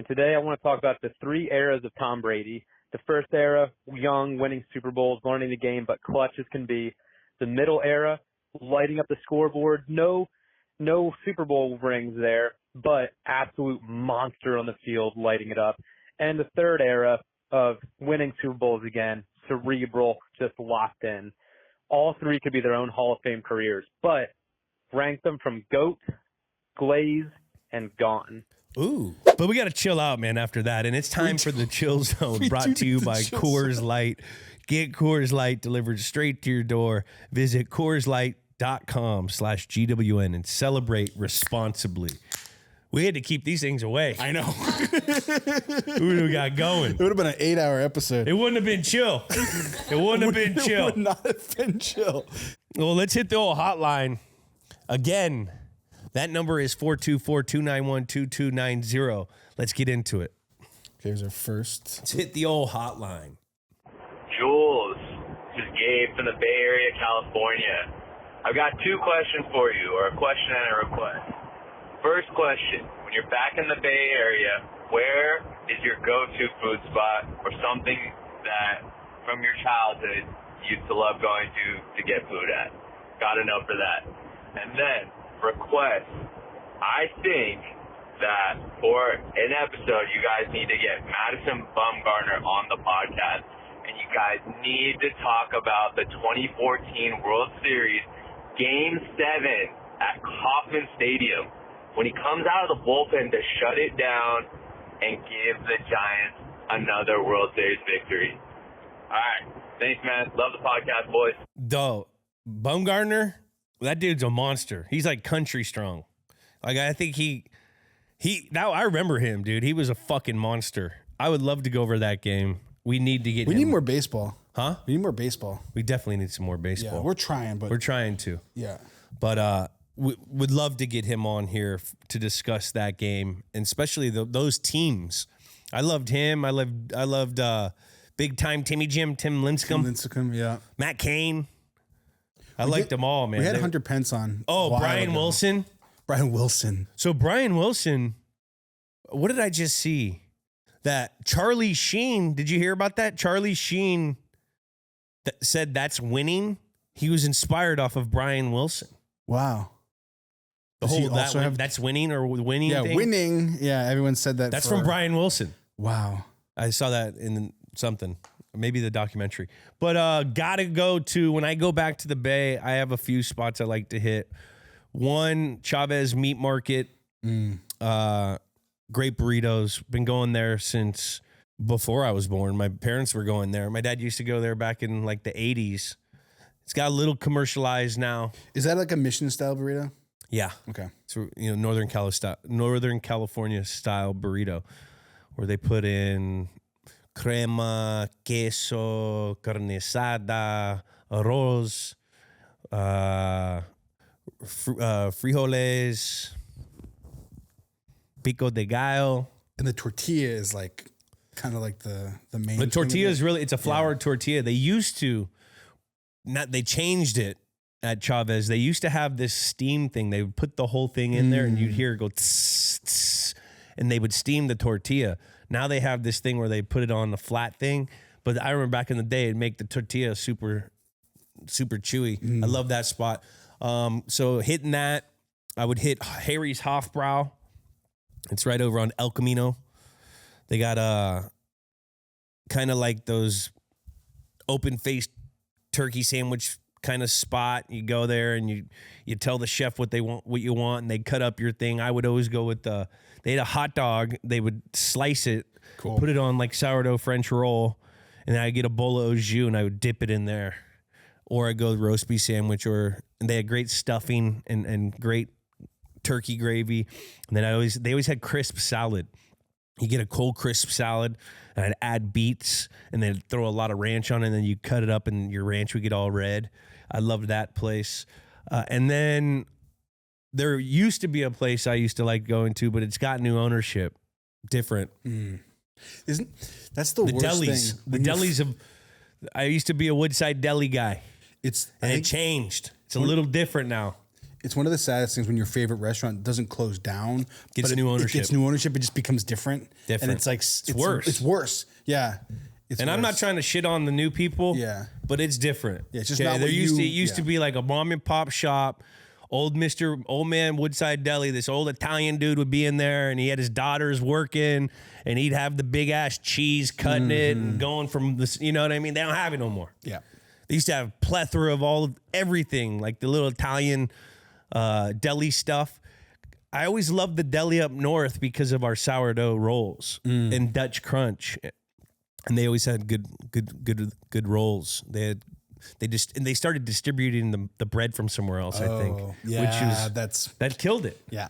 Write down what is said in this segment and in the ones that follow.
today I want to talk about the 3 eras of Tom Brady. The first era, young, winning Super Bowls, learning the game, but clutch as can be. The middle era, lighting up the scoreboard. No Super Bowl rings there, but absolute monster on the field, lighting it up. And the third era of winning Super Bowls again, cerebral, just locked in. All 3 could be their own Hall of Fame careers, but rank them from GOAT, Glaze, and Gone. Ooh. But we got to chill out, man, after that. And it's time for the Chill Zone, brought to you by Coors Light. Get Coors Light delivered straight to your door. Visit CoorsLight.com/GWN and celebrate responsibly. We had to keep these things away. I know. Who do we got going? It would have been an 8-hour episode. It wouldn't have been chill. It wouldn't have been chill. It would not have been chill. Well, let's hit the old hotline. Again, that number is 424-291-2290. Let's get into it. Here's our first. Let's hit the old hotline. Jules, this is Gabe from the Bay Area, California. I've got 2 questions for you, or a question and a request. First question, when you're back in the Bay Area, where is your go-to food spot or something that from your childhood you used to love going to get food at? Gotta know for that. And then, request, I think that for an episode, you guys need to get Madison Bumgarner on the podcast. And you guys need to talk about the 2014 World Series Game 7 at Kauffman Stadium, when he comes out of the bullpen to shut it down and give the Giants another World Series victory. All right. Thanks, man. Love the podcast, boys. Though, Bumgarner, that dude's a monster. He's like country strong. Like, I think now I remember him, dude. He was a fucking monster. I would love to go over that game. We need to get We need more baseball. Huh? We need more baseball. We definitely need some more baseball. Yeah, we're trying, but we're trying to. Yeah. But we would love to get him on here to discuss that game, and especially those teams. I loved him. I loved big time Tim Lincecum, yeah. Matt Cain. I liked them all, man. We had Hunter Pence on. Oh, Brian Wilson. Brian Wilson. So Brian Wilson, what did I just see? That Charlie Sheen, did you hear about that? Charlie Sheen said that's winning. He was inspired off of Brian Wilson. Wow. The whole that's winning or winning thing? Winning. Yeah, everyone said that. That's from Brian Wilson. Wow. I saw that in something, maybe the documentary. But gotta go to, when I go back to the Bay, I have a few spots I like to hit. One, Chavez Meat Market. Great burritos. Been going there since before I was born. My parents were going there. My dad used to go there back in like the 80s. It's got a little commercialized now. Is that like a Mission style burrito? Yeah. Okay. So, Northern California style burrito, where they put in crema, queso, carne asada, arroz, frijoles, pico de gallo. And the tortilla is like kind of like the main. The tortilla is really, it's a flour tortilla. They used to, they changed it at Chavez. They used to have this steam thing. They would put the whole thing in there and you'd hear it go tss, tss, and they would steam the tortilla. Now they have this thing where they put it on the flat thing. But I remember back in the day, it'd make the tortilla super, super chewy. I love that spot. So hitting that, I would hit Harry's Hofbrau. It's right over on El Camino. They got kind of like those open-faced turkey sandwich kind of spot. You go there and you tell the chef what you want, and they cut up your thing. I would always go with they had a hot dog. They would slice it, put it on like sourdough French roll, and then I'd get a bowl of au jus and I would dip it in there. Or I'd go with roast beef sandwich, and they had great stuffing and great turkey gravy. And then they always had crisp salad. You get a cold crisp salad, and I'd add beets, and then throw a lot of ranch on it, and then you cut it up, and your ranch would get all red. I loved that place. And then there used to be a place I used to like going to, but it's got new ownership. Different. That's the worst delis. thing. The delis I used to be a Woodside deli guy. It changed. It's a little different now. It's one of the saddest things when your favorite restaurant doesn't close down. Gets new ownership. It gets new ownership. It just becomes different. And it's like, it's worse. It's worse. Yeah. I'm not trying to shit on the new people. Yeah. But it's different. Yeah, it's just not what it used to be like a mom and pop shop. Old man Woodside Deli, this old Italian dude would be in there, and he had his daughters working, and he'd have the big ass cheese cutting it and going from this. You know what I mean? They don't have it no more. Yeah. They used to have a plethora of everything, like the little Italian deli stuff. I always loved the deli up north because of our sourdough rolls and Dutch Crunch, and they always had good rolls. They started distributing the bread from somewhere else, I think. Yeah, that killed it. Yeah.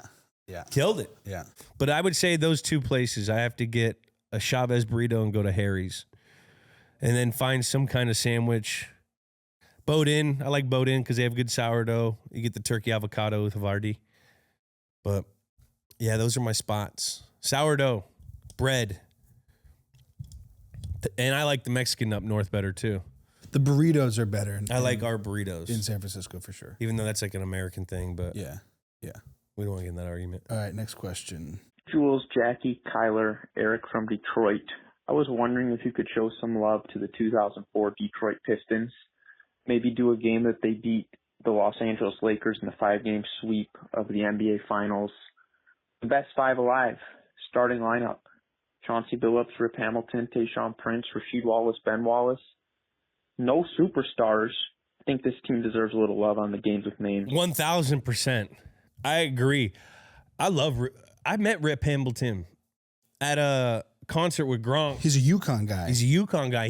Killed it. Yeah. But I would say those two places, I have to get a Chavez burrito and go to Harry's, and then find some kind of sandwich. Boudin, I like Boudin because they have good sourdough. You get the turkey avocado with Havarti. But yeah, those are my spots. Sourdough, bread, and I like the Mexican up north better too. The burritos are better. I like our burritos in San Francisco for sure. Even though that's like an American thing, but yeah. We don't want to get in that argument. All right, next question. Jules, Jackie, Kyler, Eric from Detroit. I was wondering if you could show some love to the 2004 Detroit Pistons. Maybe do a game that they beat the Los Angeles Lakers in the 5-game sweep of the NBA Finals. The best 5 alive. Starting lineup. Chauncey Billups, Rip Hamilton, Tayshaun Prince, Rasheed Wallace, Ben Wallace. No superstars. I think this team deserves a little love on the games with names. 1,000%. I agree. I met Rip Hamilton at a concert with Gronk. He's a UConn guy.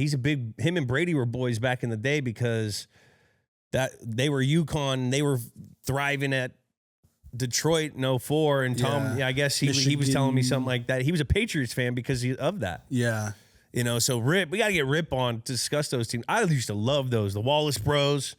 Him and Brady were boys back in the day because they were UConn. They were thriving at Detroit in 04. And Tom, I guess he was telling me something like that. He was a Patriots fan because of that. Yeah. You know, so Rip, we got to get Rip on to discuss those teams. I used to love those. The Wallace Bros.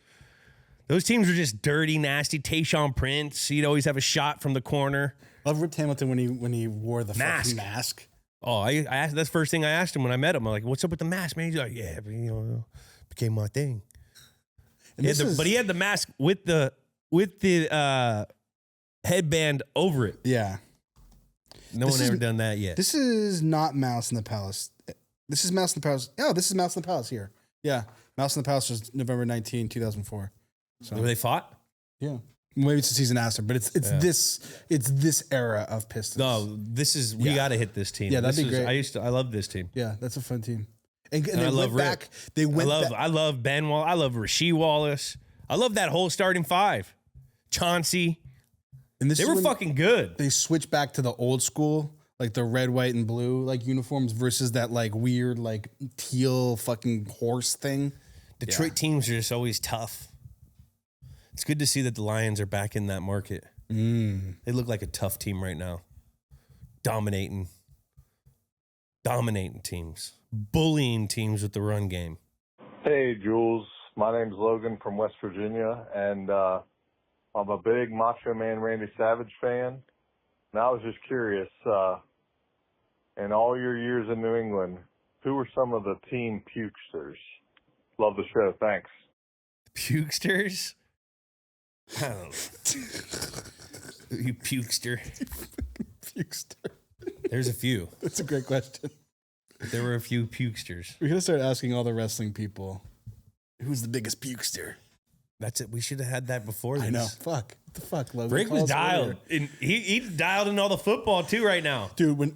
Those teams were just dirty, nasty. Tayshaun Prince, he'd always have a shot from the corner. I love Rip Hamilton when he wore the fucking mask. Oh, I asked, that's the first thing I asked him when I met him. I'm like, what's up with the mask, man? He's like, yeah, but, became my thing. But he had the mask with the headband over it. Yeah. No one ever done that yet. This is not Mouse in the Palace. This is Mouse in the Palace. Oh, this is Mouse in the Palace here. Yeah. Mouse in the Palace was November 19, 2004. So were they fought? Yeah. Maybe it's a season after, but it's this era of Pistons. No, we got to hit this team. Yeah, that'd be great. I love this team. Yeah, that's a fun team. And I love Rick. I love Ben Wallace. I love Rasheed Wallace. I love that whole starting 5. Chauncey. And they were fucking good. They switched back to the old school, like the red, white, and blue like uniforms versus that like weird like teal fucking horse thing. Detroit teams are just always tough. It's good to see that the Lions are back in that market. They look like a tough team right now. Dominating teams. Bullying teams with the run game. Hey, Jules. My name's Logan from West Virginia, and I'm a big Macho Man Randy Savage fan. And I was just curious, in all your years in New England, who were some of the team pukesters? Love the show. Thanks. Pukesters? I don't know. You pukester. Pukester. There's a few. That's a great question. There were a few pukesters. We're going to start asking all the wrestling people, who's the biggest pukester? That's it. We should have had that before this. I know. Fuck. What the fuck, Logan? Rick was dialed. And he's dialed in all the football too right now. Dude, when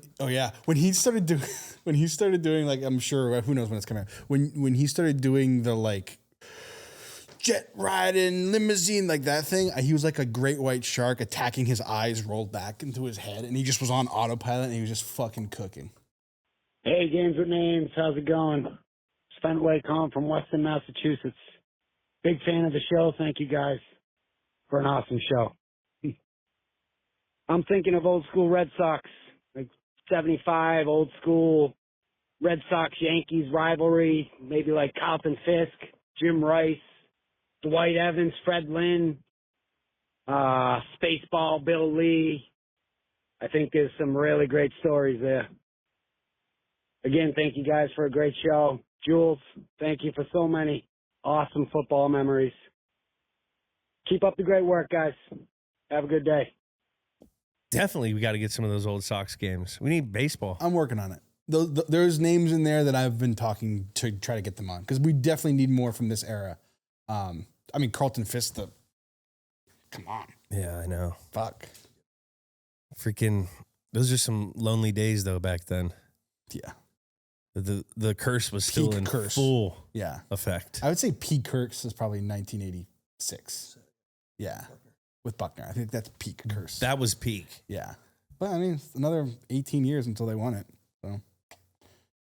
he started doing like, I'm sure, who knows when it's coming out. When he started doing the like jet riding limousine, like that thing, he was like a great white shark attacking, his eyes rolled back into his head, and he just was on autopilot and he was just fucking cooking. Hey, Games with Names, how's it going? Spentway calling from Weston, Massachusetts. Big fan of the show. Thank you guys for an awesome show. I'm thinking of old school Red Sox, like 75, old school Red Sox Yankees rivalry, maybe like Carlton Fisk, Jim Rice, Dwight Evans, Fred Lynn, Spaceball, Bill Lee. I think there's some really great stories there. Again, thank you guys for a great show. Jules, thank you for so many awesome football memories. Keep up the great work, guys. Have a good day. Definitely, we got to get some of those old Sox games. We need baseball. I'm working on it. There's names in there that I've been talking to try to get them on because we definitely need more from this era. I mean, Carlton Fisk, come on. Yeah, I know. Fuck. Freaking, those are some lonely days, though, back then. Yeah. The curse was still Peak in curse. full Yeah. effect. I would say peak curse is probably 1986. Yeah. With Buckner. I think that's peak curse. That was peak. Yeah. But I mean, it's another 18 years until they won it. So,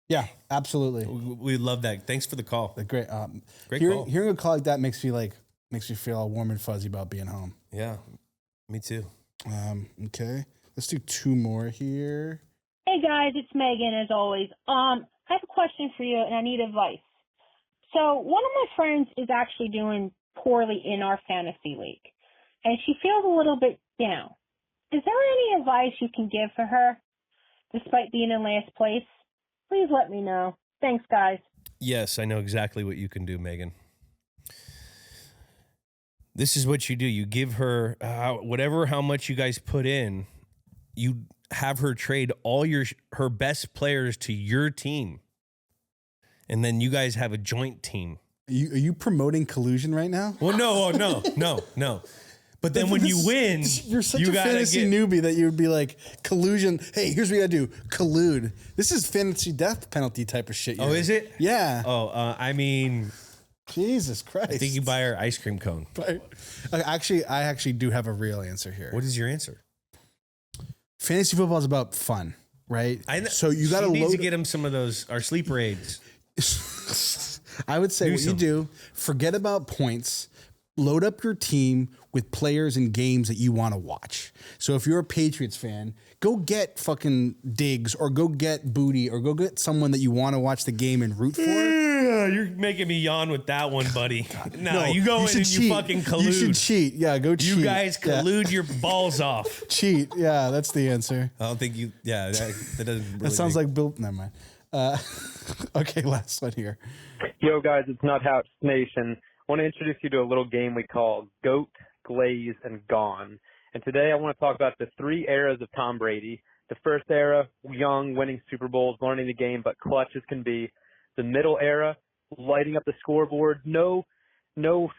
yeah, absolutely. We love that. Thanks for the call. Great call. Hearing a call like that makes me feel all warm and fuzzy about being home. Yeah, me too. Okay. Let's do two more here. Hey guys, it's Megan as always. I have a question for you and I need advice. So one of my friends is actually doing poorly in our fantasy league and she feels a little bit down. Is there any advice you can give for her despite being in last place? Please let me know. Thanks guys. Yes, I know exactly what you can do, Megan. This is what you do. You give her how much you guys put in, you have her trade all her best players to your team. And then you guys have a joint team. Are you promoting collusion right now? Well, no. But then when you win, you're such a fantasy newbie that you would be like, collusion. Hey, here's what you gotta do. Collude. This is fantasy death penalty type of shit. Oh, is it? Yeah. Oh, I mean, Jesus Christ. I think you buy her ice cream cone. I actually do have a real answer here. What is your answer? Fantasy football is about fun, right? So you got to get him some of our sleeper aids. I would say you do, forget about points, load up your team with players and games that you want to watch. So if you're a Patriots fan, go get fucking Diggs or go get Booty or go get someone that you want to watch the game and root for. You're making me yawn with that one, buddy. No, you go in and cheat. You fucking collude. You should cheat. Yeah, go cheat. You guys collude your balls off. Cheat. Yeah, that's the answer. I don't think you, that doesn't really that sounds like Bill. Never mind. Okay, last one here. Yo, guys, it's Nuthouse Nation. I want to introduce you to a little game we call Goat, Glaze, and Gone. And today I want to talk about the three eras of Tom Brady. The first era, young, winning Super Bowls, learning the game, but clutch as can be. The middle era, lighting up the scoreboard. No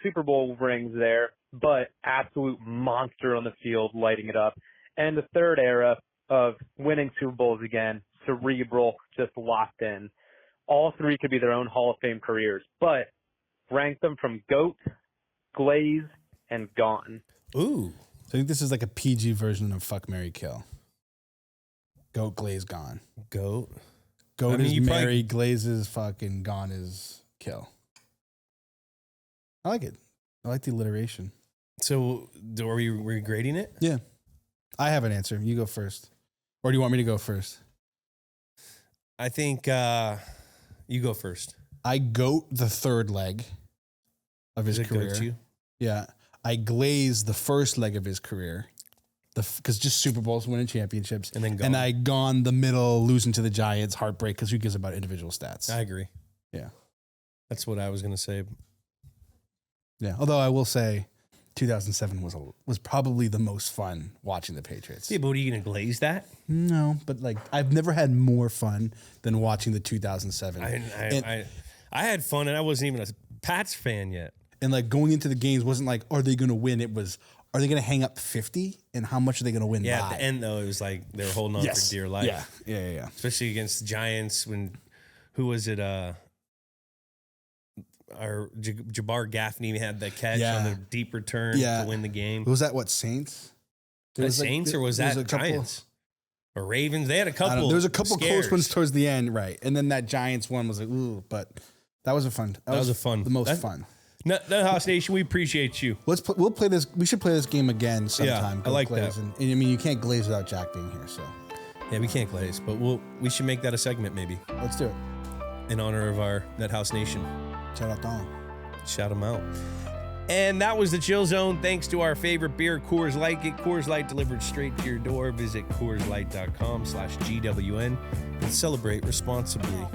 Super Bowl rings there, but absolute monster on the field, lighting it up. And the third era of winning Super Bowls again, cerebral, just locked in. All three could be their own Hall of Fame careers, but rank them from GOAT, Glaze, and Gone. Ooh. I think this is like a PG version of Fuck, Marry, Kill. Goat, Glaze, Gone. Goat is Marry, Glaze is fuck, and Gone is kill. I like it. I like the alliteration. So, are we grading it? Yeah. I have an answer. You go first. Or do you want me to go first? I think you go first. I goat the third leg of his career. You? Yeah. I glaze the first leg of his career. Because just Super Bowls, winning championships. And then Gone. And I gone the middle, losing to the Giants, heartbreak, because who gives about individual stats? I agree. Yeah. That's what I was going to say. Yeah. Although I will say 2007 was probably the most fun watching the Patriots. Yeah, but what, are you going to glaze that? No, but like I've never had more fun than watching the 2007. I had fun, and I wasn't even a Pats fan yet. And like going into the games wasn't like, are they going to win? It was, are they going to hang up 50? And how much are they going to win by? At the end, though, it was like they were holding on for dear life. Yeah. Especially against the Giants who was it? Our Jabbar Gaffney had the catch on the deep return to win the game. Was that Saints? Was that Saints or was that Giants? Or Ravens? They had a couple. There was a couple close ones towards the end, right? And then that Giants one was like, ooh, but that was fun. That was fun. The most fun. Nuthouse Nation, we appreciate you. We'll play this. We should play this game again sometime. Yeah, I like that. And I mean, you can't glaze without Jack being here, so. Yeah, we can't glaze, but we should make that a segment maybe. Let's do it. In honor of our Nuthouse Nation. Shout out Tom. Shout them out. And that was the Chill Zone. Thanks to our favorite beer, Coors Light. Get Coors Light delivered straight to your door. Visit CoorsLight.com/GWN and celebrate responsibly.